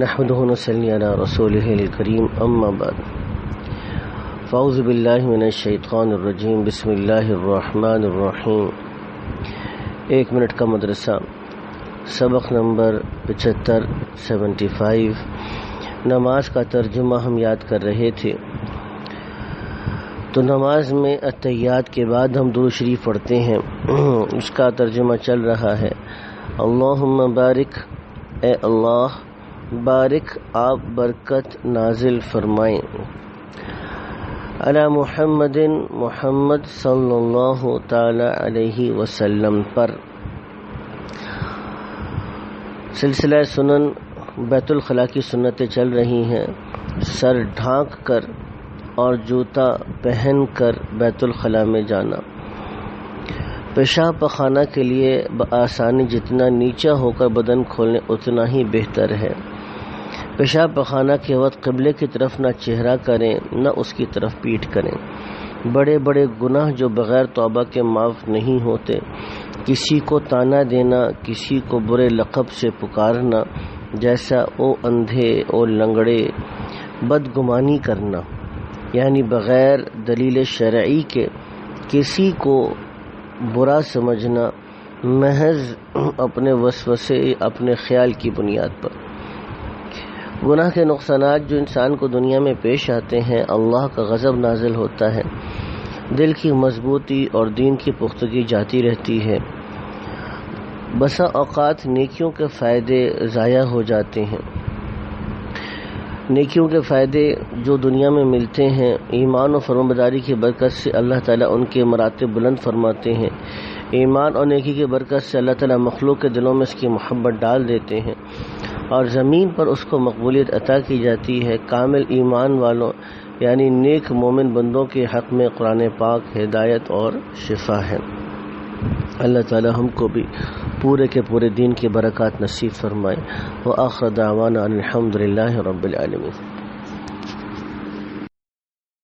نحمده ونصلي على رسوله الكريم اما بعد فاعوذ باللہ من الشیطان الرجیم بسم اللہ الرحمن الرحیم۔ 1 منٹ کا مدرسہ، سبق نمبر 75 نماز کا ترجمہ ہم یاد کر رہے تھے۔ تو نماز میں اتحیات کے بعد ہم درود شریف پڑھتے ہیں، اس کا ترجمہ چل رہا ہے اللہم بارک، اے اللہ بارک آپ برکت نازل فرمائیں، علی محمد محمد صلی اللہ تعالی علیہ وسلم پر۔ سلسلہ سنن بیت الخلاء کی سنتیں چل رہی ہیں، سر ڈھانک کر اور جوتا پہن کر بیت الخلاء میں جانا۔ پیشاب پخانہ کے لیے بآسانی جتنا نیچا ہو کر بدن کھولنے اتنا ہی بہتر ہے۔ پیشاب پخانہ کے وقت قبلے کی طرف نہ چہرہ کریں نہ اس کی طرف پیٹھ کریں۔ بڑے بڑے گناہ جو بغیر توبہ کے معاف نہیں ہوتے، کسی کو تانا دینا، کسی کو برے لقب سے پکارنا، جیسا او اندھے او لنگڑے، بدگمانی کرنا، یعنی بغیر دلیل شرعی کے کسی کو برا سمجھنا، محض اپنے وسوسے اپنے خیال کی بنیاد پر۔ گناہ کے نقصانات جو انسان کو دنیا میں پیش آتے ہیں، اللہ کا غضب نازل ہوتا ہے، دل کی مضبوطی اور دین کی پختگی جاتی رہتی ہے، بسا اوقات نیکیوں کے فائدے ضائع ہو جاتے ہیں۔ نیکیوں کے فائدے جو دنیا میں ملتے ہیں، ایمان و فرمانبرداری کی برکت سے اللہ تعالیٰ ان کے مراتب بلند فرماتے ہیں۔ ایمان اور نیکی کی برکت سے اللہ تعالیٰ مخلوق کے دلوں میں اس کی محبت ڈال دیتے ہیں اور زمین پر اس کو مقبولیت عطا کی جاتی ہے۔ کامل ایمان والوں یعنی نیک مومن بندوں کے حق میں قرآن پاک ہدایت اور شفا ہے۔ اللہ تعالیٰ ہم کو بھی پورے کے پورے دین کی برکات نصیب فرمائے۔ وآخر دعوانا الحمد للہ رب العالمین۔